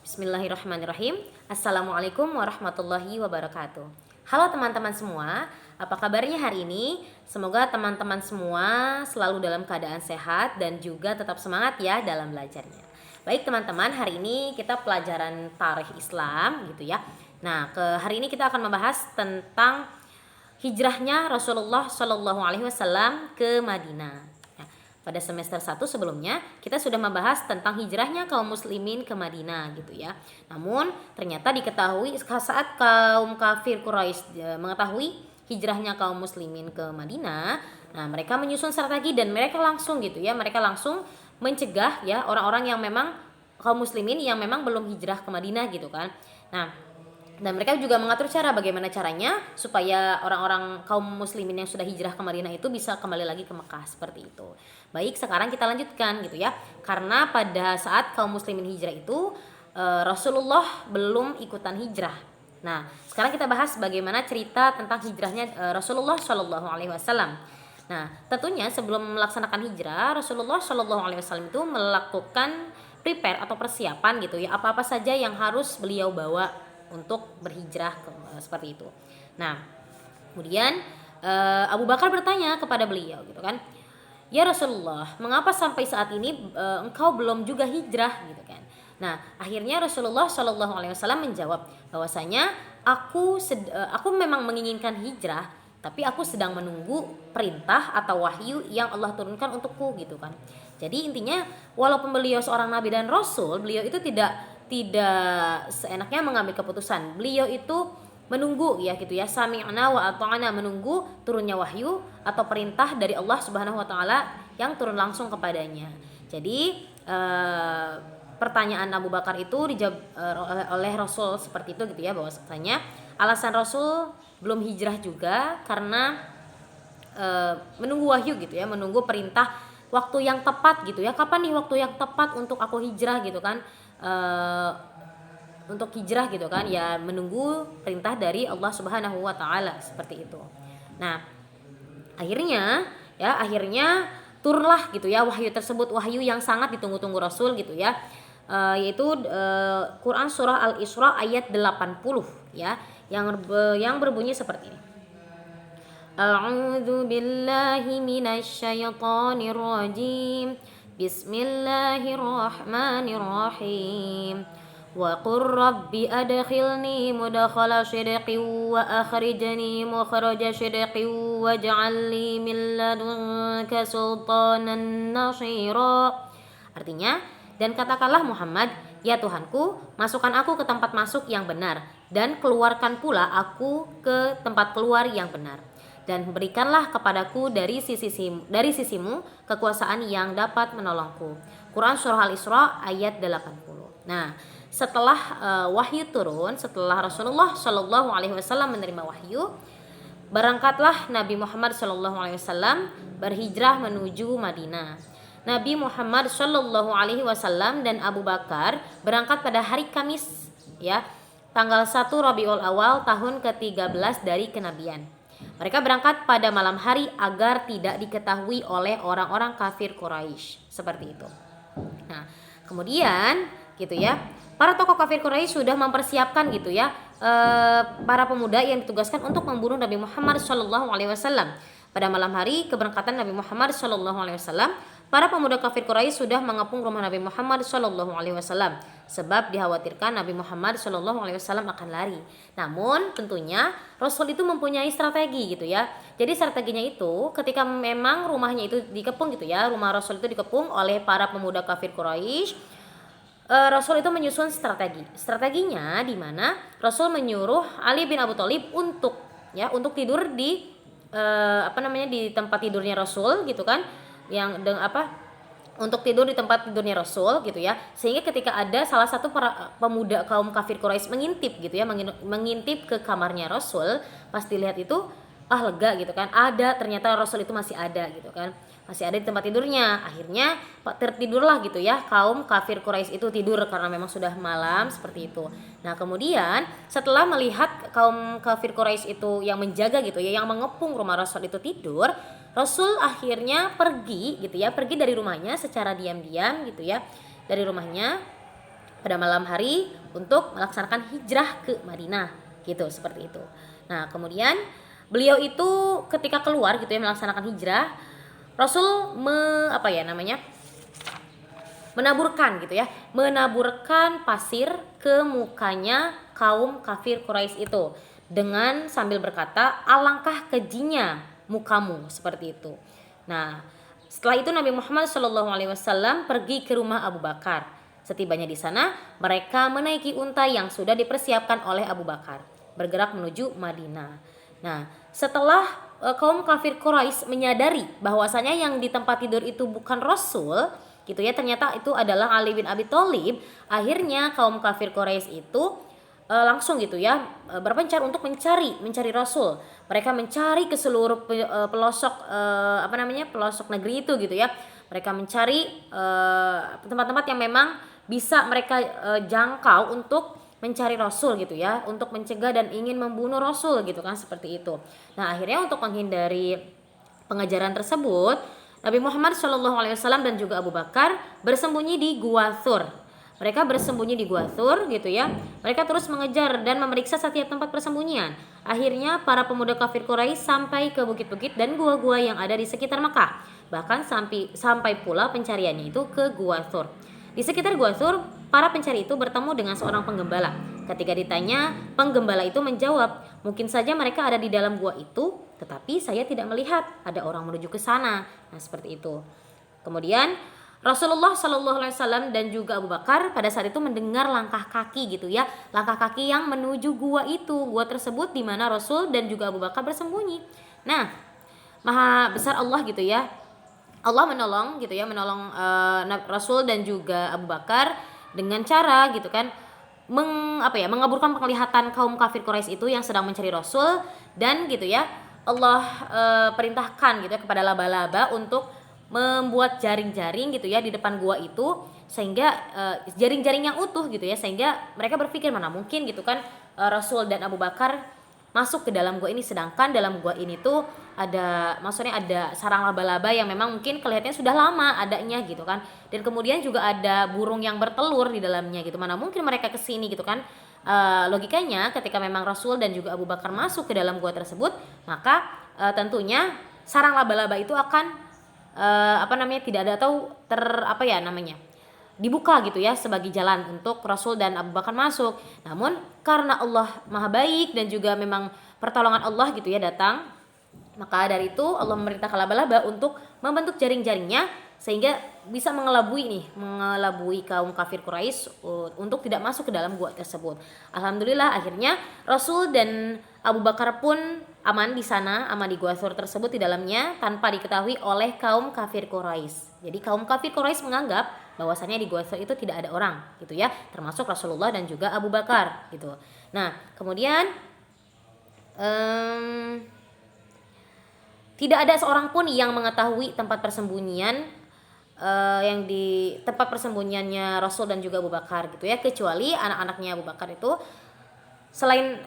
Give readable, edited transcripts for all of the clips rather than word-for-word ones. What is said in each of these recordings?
Bismillahirrahmanirrahim. Assalamualaikum warahmatullahi wabarakatuh. Halo teman-teman semua, apa kabarnya hari ini? Semoga teman-teman semua selalu dalam keadaan sehat dan juga tetap semangat ya dalam belajarnya. Baik teman-teman, hari ini kita pelajaran tarikh Islam gitu ya. Nah, hari ini kita akan membahas tentang hijrahnya Rasulullah Shallallahu Alaihi Wasallam ke Madinah. Pada semester 1 sebelumnya kita sudah membahas tentang hijrahnya kaum muslimin ke Madinah gitu ya. Namun ternyata diketahui saat kaum kafir Quraisy mengetahui hijrahnya kaum muslimin ke Madinah, nah mereka menyusun strategi dan mereka langsung gitu ya, mereka langsung mencegah ya orang-orang yang memang kaum muslimin yang memang belum hijrah ke Madinah gitu kan. Nah, dan mereka juga mengatur bagaimana caranya supaya orang-orang kaum muslimin yang sudah hijrah ke Madinah itu bisa kembali lagi ke Mekah seperti itu. Baik, sekarang kita lanjutkan gitu ya. Karena pada saat kaum muslimin hijrah itu Rasulullah belum ikutan hijrah. Nah, sekarang kita bahas bagaimana cerita tentang hijrahnya Rasulullah Shallallahu Alaihi Wasallam. Nah, tentunya sebelum melaksanakan hijrah, Rasulullah Shallallahu Alaihi Wasallam itu melakukan prepare atau persiapan gitu ya, apa-apa saja yang harus beliau bawa untuk berhijrah seperti itu. Nah, kemudian Abu Bakar bertanya kepada beliau gitu kan, ya Rasulullah, mengapa sampai saat ini engkau belum juga hijrah gitu kan? Nah, akhirnya Rasulullah Shallallahu Alaihi Wasallam menjawab bahwasanya aku memang menginginkan hijrah, tapi aku sedang menunggu perintah atau wahyu yang Allah turunkan untukku gitu kan. Jadi intinya walaupun beliau seorang nabi dan rasul, beliau itu tidak seenaknya mengambil keputusan. Beliau itu menunggu ya gitu ya, sami'na wa ata'na, menunggu turunnya wahyu atau perintah dari Allah Subhanahu wa taala yang turun langsung kepadanya. Jadi pertanyaan Abu Bakar itu dijawab oleh Rasul seperti itu gitu ya, bahwasanya alasan Rasul belum hijrah juga karena menunggu wahyu gitu ya, menunggu perintah waktu yang tepat gitu ya. Kapan nih waktu yang tepat untuk aku hijrah gitu kan? Untuk hijrah gitu kan ya, menunggu perintah dari Allah Subhanahu wa taala seperti itu. Nah, akhirnya turunlah gitu ya wahyu tersebut, wahyu yang sangat ditunggu-tunggu Rasul gitu ya. Yaitu Quran surah Al-Isra ayat 80 ya, yang berbunyi seperti ini. A'udzu billahi minasyaitonir rajim. Bismillahirrahmanirrahim. Wa qur rabbi adkhilni mudkhala shidqin wa akhrijni mukhraja shidqin waj'al li min ladunka sultanan nasira. Artinya, dan katakanlah Muhammad, ya Tuhanku, masukkan aku ke tempat masuk yang benar dan keluarkan pula aku ke tempat keluar yang benar. Dan berikanlah kepadaku dari sisimu kekuasaan yang dapat menolongku. Quran surah Al-Isra ayat 80. Nah, setelah wahyu turun, setelah Rasulullah Shallallahu Alaihi Wasallam menerima wahyu, berangkatlah Nabi Muhammad Shallallahu Alaihi Wasallam berhijrah menuju Madinah. Nabi Muhammad Shallallahu Alaihi Wasallam dan Abu Bakar berangkat pada hari Kamis ya, tanggal 1 Rabiul Awal tahun ke-13 dari kenabian. Mereka berangkat pada malam hari agar tidak diketahui oleh orang-orang kafir Quraisy, seperti itu. Nah, kemudian gitu ya, para tokoh kafir Quraisy sudah mempersiapkan gitu ya para pemuda yang ditugaskan untuk membunuh Nabi Muhammad Shallallahu Alaihi Wasallam. Pada malam hari keberangkatan Nabi Muhammad Shallallahu Alaihi Wasallam, para pemuda kafir Quraisy sudah mengepung rumah Nabi Muhammad Shallallahu Alaihi Wasallam sebab dikhawatirkan Nabi Muhammad Shallallahu Alaihi Wasallam akan lari. Namun tentunya Rasul itu mempunyai strategi gitu ya. Jadi strateginya itu ketika memang rumahnya itu dikepung gitu ya, rumah Rasul itu dikepung oleh para pemuda kafir Quraisy, Rasul itu menyusun strategi. Strateginya di mana Rasul menyuruh Ali bin Abi Thalib untuk tidur di di tempat tidurnya Rasul gitu kan, untuk tidur di tempat tidurnya Rasul gitu ya, sehingga ketika ada salah satu pemuda kaum kafir Quraisy mengintip gitu ya, mengintip ke kamarnya Rasul, pas dilihat itu lega gitu kan, ternyata Rasul itu masih ada gitu kan, masih ada di tempat tidurnya. Akhirnya tertidurlah gitu ya kaum kafir Quraisy itu, tidur karena memang sudah malam seperti itu. Nah, kemudian setelah melihat kaum kafir Quraisy itu yang menjaga gitu ya, yang mengepung rumah Rasul itu tidur, Rasul akhirnya pergi gitu ya, pergi dari rumahnya secara diam-diam gitu ya, dari rumahnya pada malam hari untuk melaksanakan hijrah ke Madinah gitu, seperti itu. Nah, kemudian beliau itu ketika keluar gitu ya melaksanakan hijrah, Rasul menaburkan gitu ya, menaburkan pasir ke mukanya kaum kafir Quraisy itu dengan sambil berkata, alangkah kejinya mukamu, seperti itu. Nah, setelah itu Nabi Muhammad SAW pergi ke rumah Abu Bakar. Setibanya di sana, mereka menaiki unta yang sudah dipersiapkan oleh Abu Bakar, bergerak menuju Madinah. Nah, setelah kaum kafir Quraisy menyadari bahwasanya yang di tempat tidur itu bukan Rasul, gitu ya, ternyata itu adalah Ali bin Abi Thalib. Akhirnya kaum kafir Quraisy itu langsung gitu ya berpencar untuk mencari Rasul. Mereka mencari ke seluruh pelosok pelosok negeri itu gitu ya. Mereka mencari tempat-tempat yang memang bisa mereka jangkau untuk mencari Rasul gitu ya, untuk mencegah dan ingin membunuh Rasul gitu kan, seperti itu. Nah, akhirnya untuk menghindari pengejaran tersebut, Nabi Muhammad SAW dan juga Abu Bakar bersembunyi di Gua Thur. Mereka bersembunyi di Gua Thur gitu ya. Mereka terus mengejar dan memeriksa setiap tempat persembunyian. Akhirnya para pemuda kafir Quraisy sampai ke bukit-bukit dan gua-gua yang ada di sekitar Mekah. Bahkan sampai pula pencariannya itu ke Gua Thur. Di sekitar Gua Thur, para pencari itu bertemu dengan seorang penggembala. Ketika ditanya, penggembala itu menjawab, mungkin saja mereka ada di dalam gua itu, tetapi saya tidak melihat ada orang menuju ke sana. Nah, seperti itu. Kemudian Rasulullah SAW dan juga Abu Bakar pada saat itu mendengar langkah kaki gitu ya, langkah kaki yang menuju gua itu, gua tersebut di mana Rasul dan juga Abu Bakar bersembunyi. Nah, Maha besar Allah gitu ya. Allah menolong gitu ya, menolong Rasul dan juga Abu Bakar dengan cara gitu kan mengaburkan penglihatan kaum kafir Quraisy itu yang sedang mencari Rasul, dan gitu ya Allah perintahkan gitu ya kepada laba-laba untuk membuat jaring-jaring gitu ya di depan gua itu, sehingga jaring-jaring yang utuh gitu ya, sehingga mereka berpikir mana mungkin gitu kan Rasul dan Abu Bakar masuk ke dalam gua ini, sedangkan dalam gua ini tuh ada sarang laba-laba yang memang mungkin kelihatannya sudah lama adanya gitu kan, dan kemudian juga ada burung yang bertelur di dalamnya gitu, mana mungkin mereka kesini gitu kan. Logikanya ketika memang Rasul dan juga Abu Bakar masuk ke dalam gua tersebut, maka tentunya sarang laba-laba itu akan tidak ada atau dibuka gitu ya sebagai jalan untuk Rasul dan Abu Bakar masuk. Namun karena Allah Maha Baik dan juga memang pertolongan Allah gitu ya datang, maka dari itu Allah memerintahkan laba-laba untuk membentuk jaring-jaringnya sehingga bisa mengelabui kaum kafir Quraisy untuk tidak masuk ke dalam gua tersebut. Alhamdulillah akhirnya Rasul dan Abu Bakar pun aman di sana, aman di Gua Thur tersebut di dalamnya tanpa diketahui oleh kaum kafir Quraisy. Jadi kaum kafir Quraisy menganggap bahwasannya di Gua Thur itu tidak ada orang gitu ya, termasuk Rasulullah dan juga Abu Bakar gitu. Nah, kemudian tidak ada seorang pun yang mengetahui tempat persembunyian yang di tempat persembunyiannya Rasul dan juga Abu Bakar gitu ya, kecuali anak-anaknya Abu Bakar itu. Selain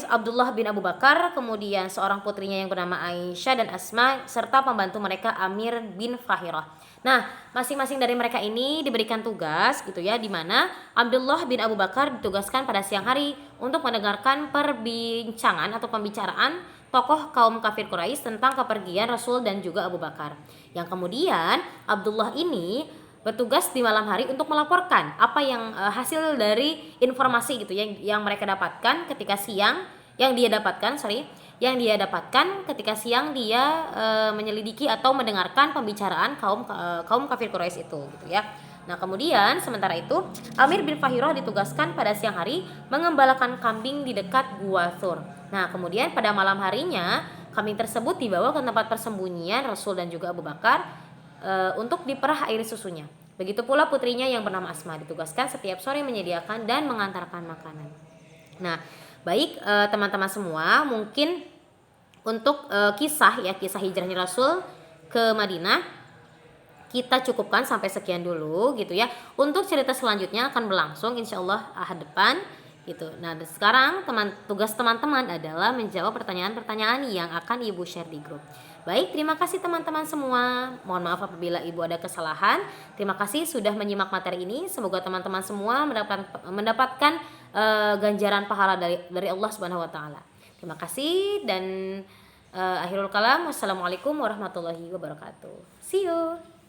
Abdullah bin Abu Bakar, kemudian seorang putrinya yang bernama Aisyah dan Asma, serta pembantu mereka Amir bin Fahirah. Nah, masing-masing dari mereka ini diberikan tugas gitu ya, di mana Abdullah bin Abu Bakar ditugaskan pada siang hari untuk mendengarkan perbincangan atau pembicaraan tokoh kaum kafir Quraisy tentang kepergian Rasul dan juga Abu Bakar. Yang kemudian Abdullah ini bertugas di malam hari untuk melaporkan apa yang hasil dari informasi gitu yang mereka dapatkan ketika siang, yang dia dapatkan ketika siang dia menyelidiki atau mendengarkan pembicaraan kaum kafir Quraisy itu gitu ya. Nah, kemudian sementara itu Amir bin Fahirah ditugaskan pada siang hari mengembalakan kambing di dekat Gua Thur. Nah, kemudian pada malam harinya kambing tersebut dibawa ke tempat persembunyian Rasul dan juga Abu Bakar untuk diperah air susunya. Begitu pula putrinya yang bernama Asma ditugaskan setiap sore menyediakan dan mengantarkan makanan. Nah, baik teman-teman semua, mungkin untuk kisah hijrahnya Rasul ke Madinah kita cukupkan sampai sekian dulu gitu ya. Untuk cerita selanjutnya akan berlangsung insyaallah ahad depan gitu. Nah, sekarang tugas teman-teman adalah menjawab pertanyaan-pertanyaan yang akan Ibu share di grup. Baik, terima kasih teman-teman semua. Mohon maaf apabila Ibu ada kesalahan. Terima kasih sudah menyimak materi ini. Semoga teman-teman semua mendapatkan ganjaran pahala dari Allah Subhanahu wa taala. Terima kasih dan akhirul kalam. Wassalamualaikum warahmatullahi wabarakatuh. See you.